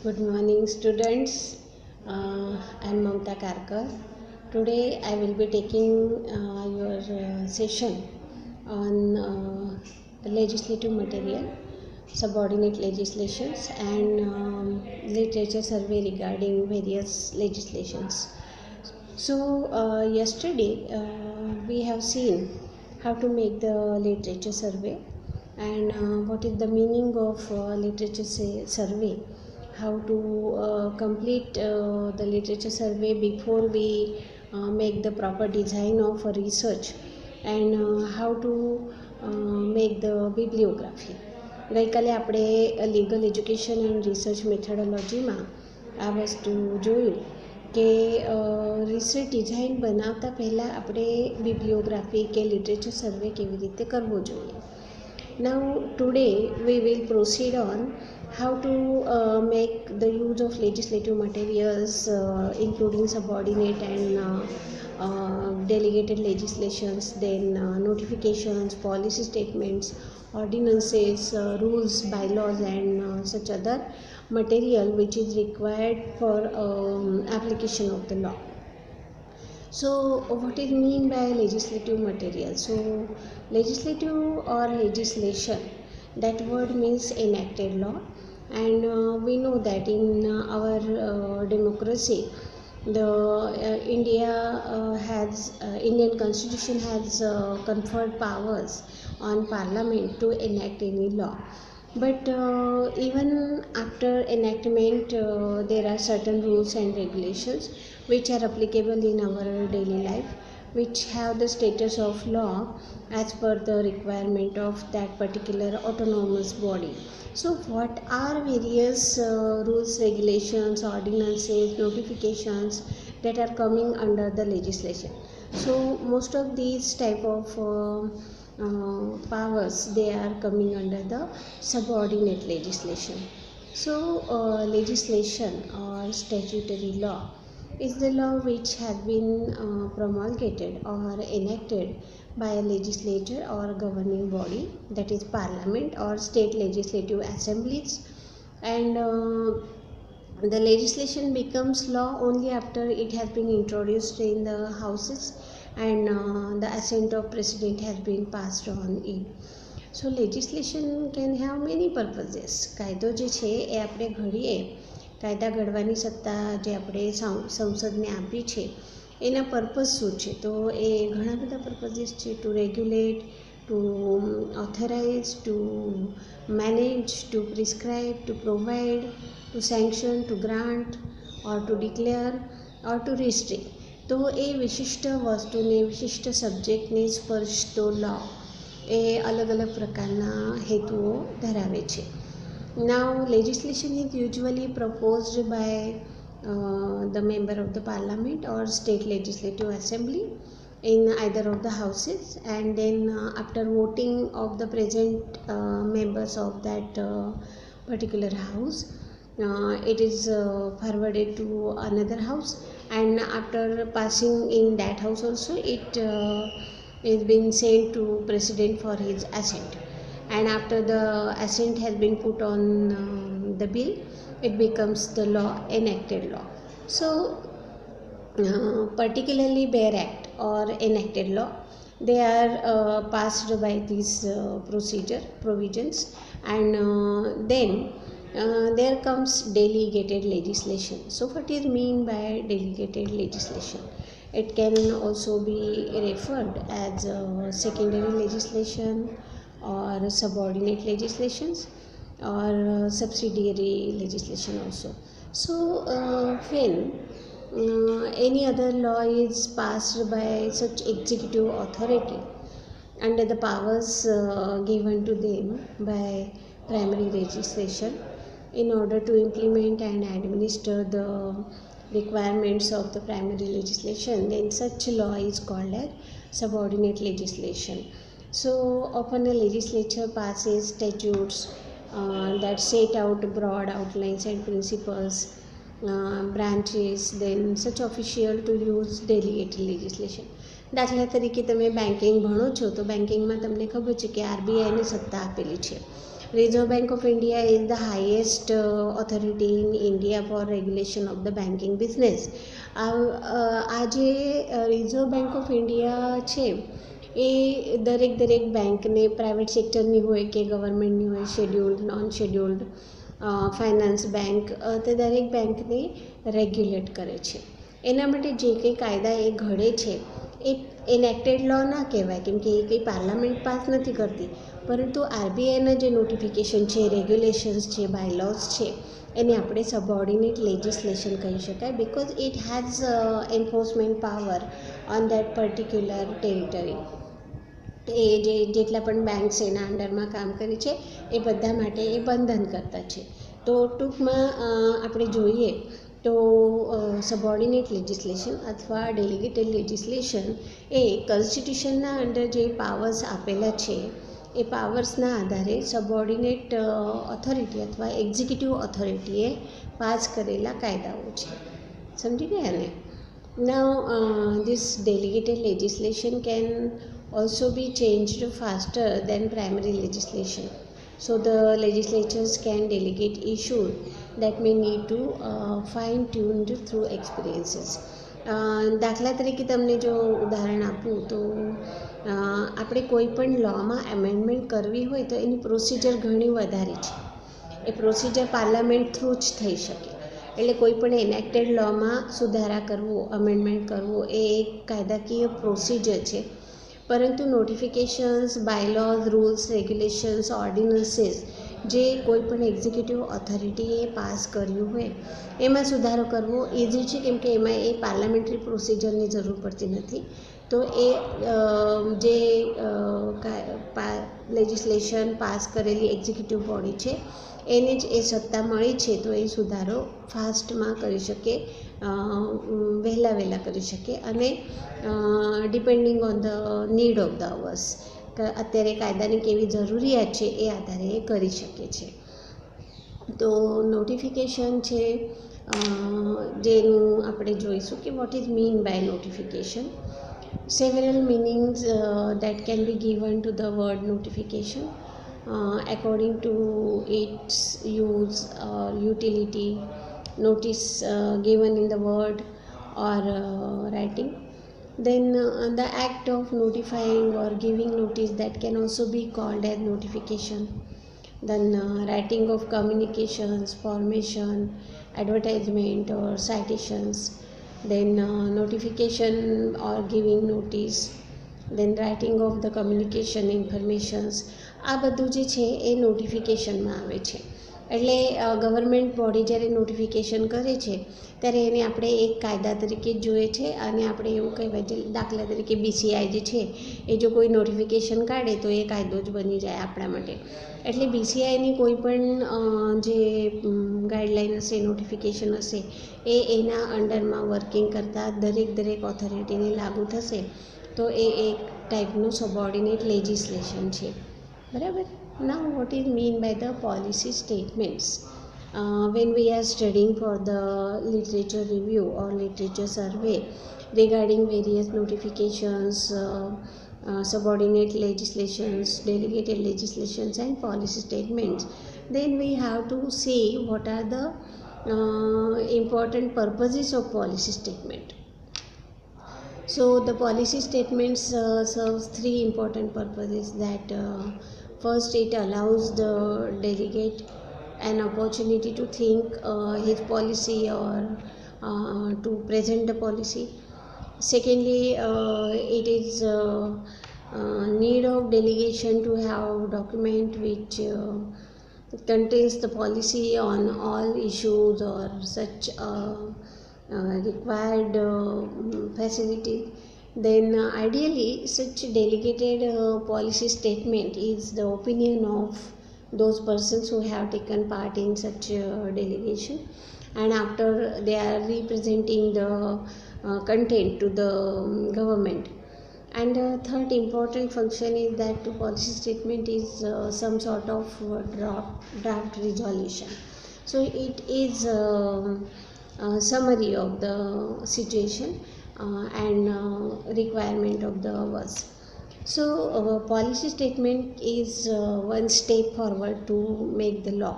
Good morning, students. I am Mamta Karkar. Today, I will be taking your session on legislative material, subordinate legislations, and literature survey regarding various legislations. So, yesterday we have seen how to make the literature survey and what is the meaning of literature survey, how to complete the literature survey before we make the proper design of a research, and how to make the bibliography. ગઈકાલે આપણે legal education and research મેથોડોલોજીમાં આ વસ્તુ જોયું કે research design બનાવતા પહેલાં આપણે બિબ્લિયોગ્રાફી કે લિટરેચર સર્વે કેવી રીતે કરવો જોઈએ. Now today we will proceed on how to make the use of legislative materials including subordinate and delegated legislations, then notifications, policy statements, ordinances, rules, bylaws, and such other material which is required for application of the law. So what is mean by legislative material? So legislative or legislation, that word means enacted law, and we know that in our democracy the Indian constitution has conferred powers on parliament to enact any law. But even after enactment there are certain rules and regulations which are applicable in our daily life, which have the status of law as per the requirement of that particular autonomous body. So what are various rules, regulations, ordinances, notifications that are coming under the legislation? So most of these type of powers, they are coming under the subordinate legislation. So legislation or statutory law is the law which has been promulgated or enacted by a legislature or governing body, that is parliament or state legislative assemblies, and the legislation becomes law only after it has been introduced in the houses and the assent of president has been passed on it. So legislation can have many purposes. કાયદો જે છે એ આપણે ઘડીએ, કાયદા ઘડવાની સત્તા જે આપણે સંસદને આપી છે એના પર્પઝ શું છે? તો એ ઘણા બધા પર્પઝીસ છે. To regulate, to authorize, to manage, to prescribe, to provide, to sanction, to grant, or to declare, or to restrict. તો એ વિશિષ્ટ વસ્તુને, વિશિષ્ટ સબ્જેક્ટને સ્પર્શતો લો એ અલગ અલગ પ્રકારના હેતુઓ ધરાવે છે. Now legislation is usually proposed by the member of the parliament or state legislative assembly in either of the houses, and then after voting of the present members of that particular house, it is forwarded to another house, and after passing in that house also it is been sent to president for his assent, and after the assent has been put on the bill, it becomes the law, enacted law. So particularly bare act or enacted law, they are passed by these provisions, and then there comes delegated legislation. So what is mean by delegated legislation? It can also be referred as secondary legislation or subordinate legislations or subsidiary legislation also. So when any other law is passed by such executive authority under the powers given to them by primary legislation in order to implement and administer the requirements of the primary legislation, then such law is called as subordinate legislation. So often a legislature passes statutes that set out broad outlines and principles, branches, then such official to use delegated legislation. દાખલા તરીકે તમે banking ભણો છો તો બેન્કિંગમાં તમને ખબર છે કે આરબીઆઈને સત્તા આપેલી છે, Reserve Bank of India is the highest authority in India for regulation of the banking business. આ જે રિઝર્વ બેંક ઓફ ઇન્ડિયા છે એ દરેક બેંકને પ્રાઇવેટ સેક્ટરની હોય કે ગવર્મેન્ટની હોય, scheduled, non scheduled, finance bank, તે દરેક બેંકને રેગ્યુલેટ કરે છે. એના માટે જે કંઈ કાયદા એ ઘડે છે એ એનેક્ટેડ લો ના કહેવાય, કેમ કે એ કંઈ પાર્લામેન્ટ પાસ નથી કરતી, પરંતુ આરબીઆઈના જે નોટિફિકેશન છે, રેગ્યુલેશન્સ છે, બાયલોઝ છે, એને આપણે સબઓર્ડિનેટ લેજિસ્લેશન કહી શકાય, because it has enforcement power on that particular territory. એ જેટલા પણ બેંક્સ એના અંડરમાં કામ કરે છે એ બધા માટે એ બંધન કરતા છે. તો ટૂંકમાં આપણે જોઈએ તો સબઓર્ડિનેટ લેજિસ્લેશન અથવા ડેલિગેટેડ લેજિસ્લેશન એ કોન્સ્ટિટ્યુશનના અંડર જે પાવર્સ આપેલા છે એ પાવર્સના આધારે સબઓર્ડિનેટ ઓથોરિટી અથવા એક્ઝિક્યુટિવ ઓથોરિટીએ પાસ કરેલા કાયદાઓ છે. સમજી ગયા ને? Now, this delegated legislation can also be changed faster than primary legislation. So, the legislatures can delegate issues that may need to fine-tuned through experiences. દાખલા તરીકે તમને જો ઉદાહરણ આપું તો આપણે કોઈ પણ લોમાં એમેન્ડમેન્ટ કરવી હોય તો એની પ્રોસિજર ઘણી વધારે છે. એ પ્રોસિજર પાર્લામેન્ટ થ્રુ જ થઈ શકે. એટલે કોઈ પણ એનેક્ટેડ લોમાં સુધારા કરવો, અમેન્ડમેન્ટ કરવો એ એક કાયદાકીય પ્રોસિજર છે. પરંતુ નોટિફિકેશન્સ, બાયલોઝ, રૂલ્સ, રેગ્યુલેશન્સ, ઓર્ડિનન્સીસ જે કોઈ પણ એક્ઝિક્યુટિવ ઓથોરિટીએ પાસ કર્યું હોય એમાં સુધારો કરવો ઇઝી છે, કેમ કે એમાં એ પાર્લામેન્ટરી પ્રોસિજરની જરૂર પડતી નથી. તો એ જે લેજિસ્લેશન પાસ કરેલી એક્ઝિક્યુટિવ બોડી છે એને જ એ સત્તા મળી છે, તો એ સુધારો ફાસ્ટમાં કરી શકે, વહેલા કરી શકે, અને depending on the need of the hours, અત્યારે કાયદાની કેવી જરૂરિયાત છે એ આધારે એ કરી શકે છે. તો નોટિફિકેશન છે જેનું આપણે જોઈશું કે what is mean by notification. Several meanings that can be given to the word notification according to its use or utility. Notice given in the word or writing. Then the act of notifying or giving notice, that can also be called as notification. Then writing of communications, formation, advertisement or citations. Then notification or giving notice. Then writing of the communication informations. આ બધું જે છે એ નોટિફિકેશનમાં આવે છે. એટલે government body જ્યારે notification કરે છે ત્યારે એને આપણે એક કાયદા તરીકે જ જોઈએ છે, અને આપણે એવું કહેવાય છે, દાખલા તરીકે બીસીઆઈ જે છે એ જો કોઈ નોટિફિકેશન કાઢે તો એ કાયદો જ બની જાય આપણા માટે. એટલે બીસીઆઈની કોઈ પણ જે ગાઈડલાઈન હશે, નોટિફિકેશન હશે, એ એના અંડરમાં વર્કિંગ કરતા દરેક ઓથોરિટીને લાગુ થશે. તો એ એક ટાઈપનું સબઓર્ડિનેટ લેજિસ્લેશન છે. બરાબર. Now, what is mean by the policy statements? When we are studying for the literature review or literature survey regarding various notifications, subordinate legislations, delegated legislations and policy statements, then we have to see what are the important purposes of policy statement. So the policy statements serves three important purposes. That first, it allows the delegate an opportunity to think his policy or to present the policy. Secondly, it is need of delegation to have document which contains the policy on all issues or such required facility. Then ideally such delegated policy statement is the opinion of those persons who have taken part in such delegation, and after they are representing the content to the government. And third important function is that the policy statement is some sort of draft resolution. So it is summary of the situation and requirement of the hours. So policy statement is one step forward to make the law.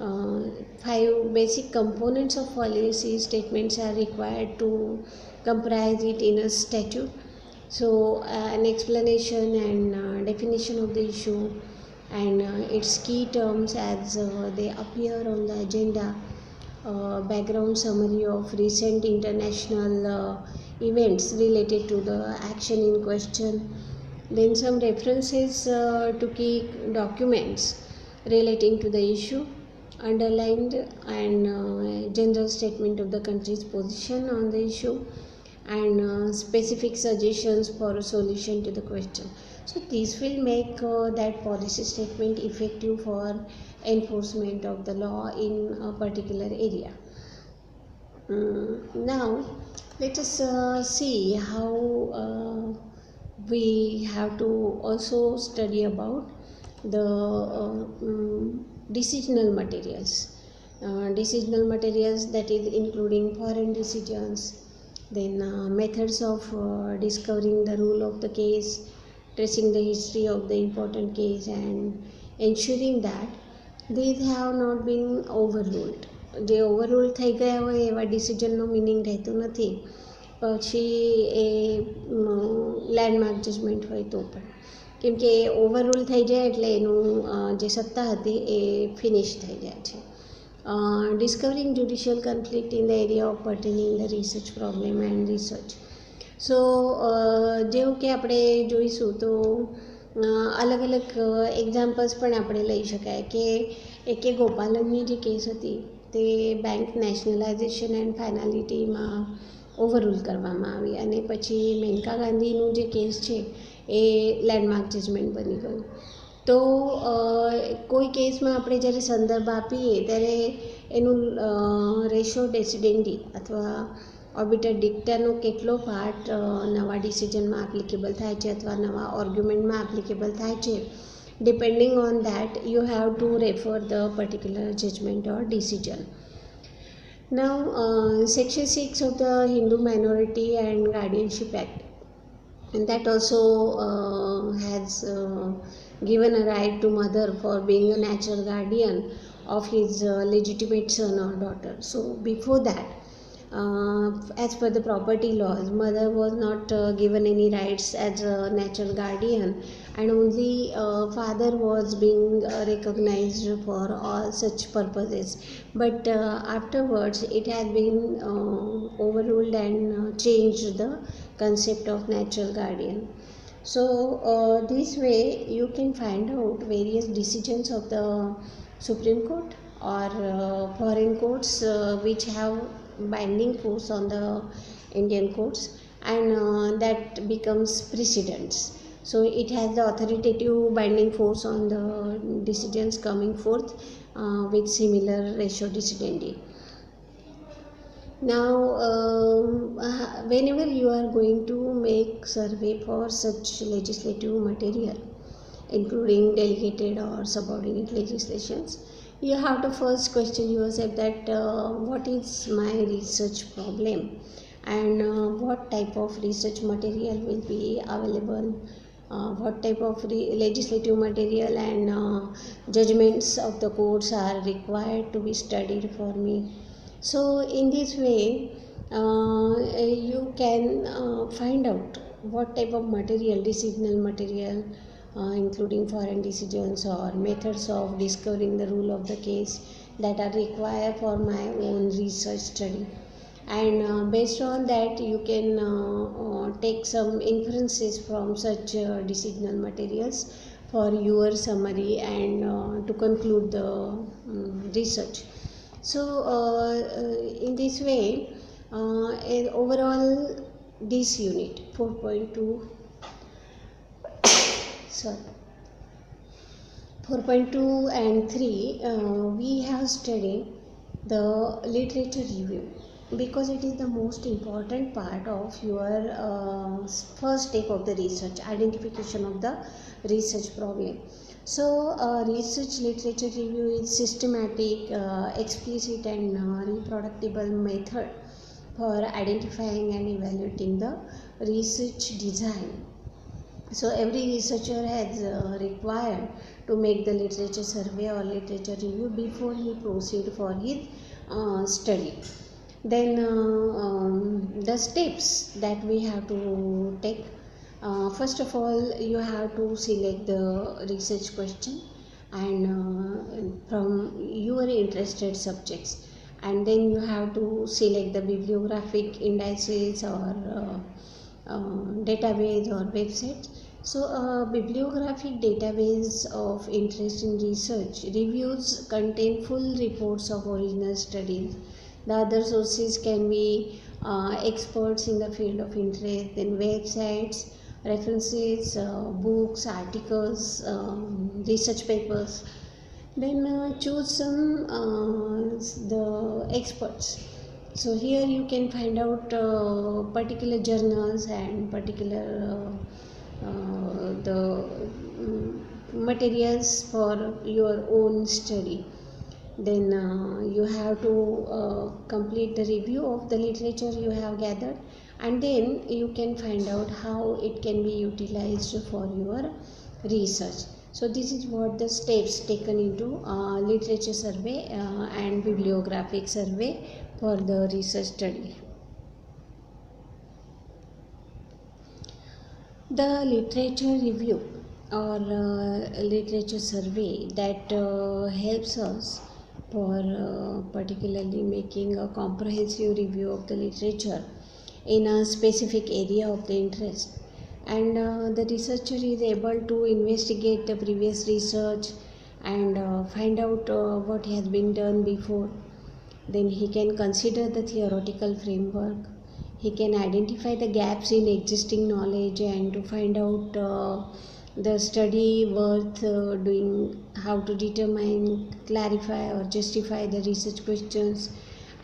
uh, 5 basic components of policy statements are required to comprise it in a statute. So an explanation and definition of the issue and its key terms as they appear on the agenda, background summary of recent international events related to the action in question, then some references to key documents relating to the issue, underlined and general statement of the country's position on the issue, and specific suggestions for a solution to the question. So this will make that policy statement effective for enforcement of the law in a particular area. Now let us see how we have to also study about the decisional materials. Decisional materials, that is including foreign decisions, then methods of discovering the rule of the case, tracing the history of the important case, and ensuring that these have not been overruled. જે ઓવરરૂલ થઈ ગયા હોય એવા ડિસિઝનનો meaning રહેતો નથી. પછી એ landmark judgement હોય તો પણ, કેમ કે ઓવરરૂલ થઈ જાય એટલે એનું જે સત્તા હતી એ ફિનિશ થઈ જાય છે. Discovering judicial conflict in the area of pertaining the research problem and research. So જેવું કે આપણે જોઈશું તો અલગ અલગ એક્ઝામ્પલ્સ પણ આપણે લઈ શકાય કે કે ગોપાલનની જે કેસ હતી તે બેંક નેશનલાઇઝેશન એન્ડ ફાઇનાલિટીમાં ઓવરરૂલ કરવામાં આવી અને પછી મેનકા ગાંધીનું જે કેસ છે એ લેન્ડમાર્ક જજમેન્ટ બની ગયું. તો કોઈ કેસમાં આપણે જ્યારે સંદર્ભ આપીએ ત્યારે એનું રેશો ડેસિડેન્ડી અથવા ઓર્બિટર ડિક્ટાનો કેટલો પાર્ટ નવા ડિસિઝનમાં એપ્લિકેબલ થાય છે અથવા નવા આર્ગ્યુમેન્ટમાં એપ્લિકેબલ થાય છે, depending on that you have to refer the particular judgment or decision. Now section 6 of the Hindu Minority and Guardianship Act, and that also has given a right to mother for being a natural guardian of his legitimate son or daughter. So before that, as per the property laws, mother was not given any rights as a natural guardian, and only father was being recognized for all such purposes. But afterwards it has been overruled and changed the concept of natural guardian. So this way you can find out various decisions of the Supreme Court or foreign courts which have binding force on the Indian courts, and that becomes precedents. So it has the authoritative binding force on the decisions coming forth with similar ratio decidendi. Now whenever you are going to make survey for such legislative material, including delegated or subordinate legislations, you have to first question yourself that what is my research problem, and what type of research material will be available, what type of legislative material and judgments of the courts are required to be studied for me. So in this way you can find out what type of material, decisional material, including foreign decisions or methods of discovering the rule of the case that are required for my own research study. And based on that you can take some inferences from such decisional materials for your summary and to conclude the research. So in this way overall this unit 4.2 and 3 we have studied the literature review, because it is the most important part of your first step of the research, identification of the research problem. So research literature review is systematic, explicit and reproducible method for identifying and evaluating the research design So every researcher has required to make the literature survey or literature review before he proceed for his study. Then the steps that we have to take. First of all, you have to select the research question and from your interested subjects, and then you have to select the bibliographic indices or database or websites. So a bibliographic database of interest in research reviews contain full reports of original studies. The other sources can be experts in the field of interest, then websites, references, books, articles, research papers. Then choose some the experts. So here you can find out particular journals and particular the materials for your own study. Then you have to complete the review of the literature you have gathered, and then you can find out how it can be utilized for your research. So this is what the steps taken into literature survey and bibliographic survey for the research study. The literature review or literature survey that helps us for particularly making a comprehensive review of the literature in a specific area of the interest, and the researcher is able to investigate the previous research and find out what has been done before. Then he can consider the theoretical framework. He can identify the gaps in existing knowledge and to find out the study worth doing, how to determine, clarify or justify the research questions,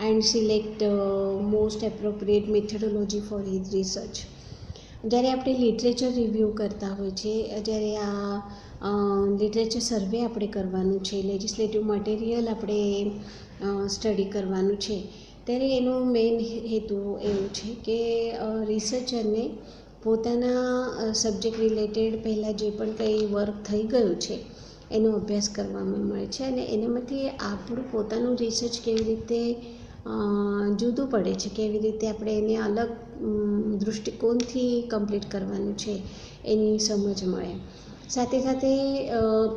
and select most appropriate methodology for his research. જ્યારે આપણે literature review કરતા હોય છે, જ્યારે આ literature સર્વે આપણે કરવાનું છે, લેજિસ્લેટિવ મટીરિયલ આપણે સ્ટડી કરવાનું છે, ત્યારે એનો મેઇન હેતુ એવું છે કે રિસર્ચરને પોતાના સબ્જેક્ટ રિલેટેડ પહેલાં જે પણ કંઈ વર્ક થઈ ગયું છે એનો અભ્યાસ કરવામાં મળે છે, અને એનામાંથી આપણું પોતાનું રિસર્ચ કેવી રીતે જુદું પડે છે, કેવી રીતે આપણે એને અલગ દૃષ્ટિકોણથી કમ્પ્લીટ કરવાનું છે એની સમજ મળે. સાથે સાથે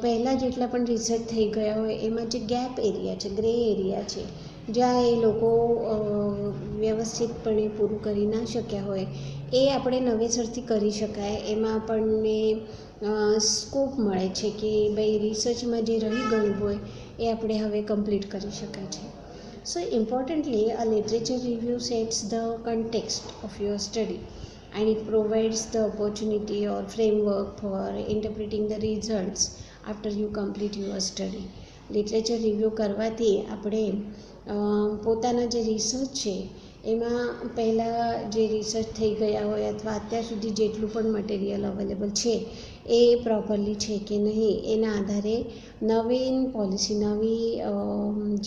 પહેલાં જેટલા પણ રિસર્ચ થઈ ગયા હોય એમાં જે ગેપ એરિયા છે, ગ્રે એરિયા છે, જ્યાં એ લોકો વ્યવસ્થિતપણે પૂરું કરી ના શક્યા હોય, એ આપણે નવેસરથી કરી શકાય. એમાં આપણને સ્કોપ મળે છે કે ભાઈ રિસર્ચમાં જે રહી ગયું હોય એ આપણે હવે કમ્પ્લીટ કરી શકાય છે. So importantly, a literature review sets the context of your study, and it provides the opportunity or framework for interpreting the results after you complete your study. Literature review કરવાથી આપણે પોતાના જે રિસર્ચ છે એમાં પહેલાં જે રિસર્ચ થઈ ગયા હોય અથવા અત્યાર સુધી જેટલું પણ મટીરિયલ અવેલેબલ છે એ પ્રોપરલી છે કે નહીં એના આધારે નવીન પોલિસી, નવી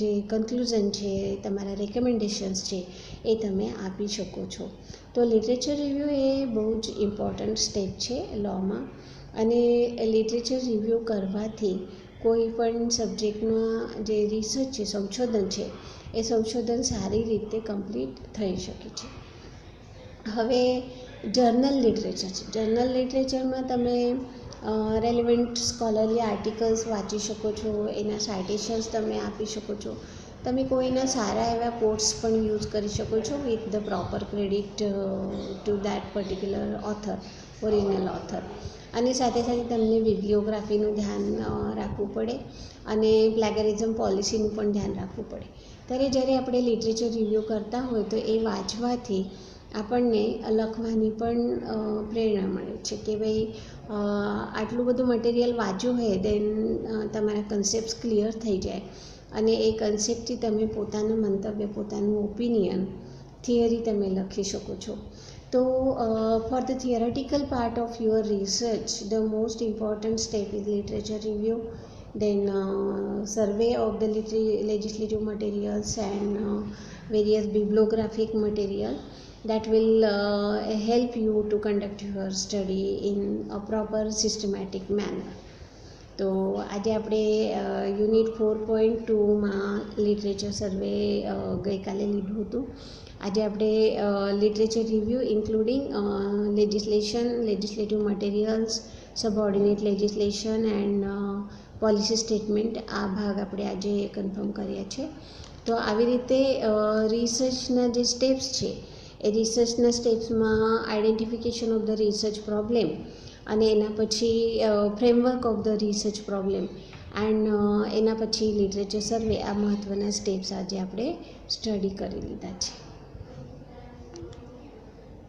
જે કન્ક્લુઝન છે, તમારા રેકમેન્ડેશન્સ છે એ તમે આપી શકો છો. તો લિટરેચર રિવ્યૂ એ બહુ જ ઇમ્પોર્ટન્ટ સ્ટેપ છે લૉમાં, અને લિટરેચર રિવ્યૂ કરવાથી કોઈ પણ સબ્જેક્ટમાં જે રિસર્ચ છે, સંશોધન છે, એ સંશોધન સારી રીતે કમ્પ્લીટ થઈ શકે છે. હવે જર્નલ લિટરેચર છે. જર્નલ લિટરેચરમાં તમે રેલિવન્ટ સ્કોલરલી આર્ટિકલ્સ વાંચી શકો છો, એના સાઇટેશન્સ તમે આપી શકો છો, તમે કોઈના સારા એવા કોટ્સ પણ યુઝ કરી શકો છો with the proper credit to that particular author, original author. અને સાથે સાથે તમને બિબ્લિયોગ્રાફીનું ધ્યાન રાખવું પડે અને પ્લેગરિઝમ પોલિસીનું પણ ધ્યાન રાખવું પડે. ત્યારે જ્યારે આપણે લિટરેચર રિવ્યૂ કરતા હોય તો એ વાંચવાથી આપણને લખવાની પણ પ્રેરણા મળે છે કે ભાઈ આટલું બધું મટીરિયલ વાંચ્યું હોય દેન તમારા કન્સેપ્ટ્સ ક્લિયર થઈ જાય, અને એ કન્સેપ્ટથી તમે પોતાનું મંતવ્ય, પોતાનું ઓપિનિયન, થિયરી તમે લખી શકો છો. તો for the theoretical part of your research the most important step is literature review. then survey of the legislative materials and various bibliographic material that will help you to conduct your study in a proper systematic manner. તો આજે આપણે unit 4.2માં literature સર્વે ગઈકાલે લીધું હતું. આજે આપણે literature review including legislative materials, subordinate legislation and policy statement આ ભાગ આપણે આજે કન્ફર્મ કર્યા છે. તો આવી રીતે રિસર્ચના જે સ્ટેપ્સ છે એ રિસર્ચના સ્ટેપ્સમાં identification of the research problem અને એના પછી framework of the research problem and એના પછી લિટરેચર સર્વે આ મહત્ત્વના સ્ટેપ્સ આજે આપણે સ્ટડી કરી લીધા છે.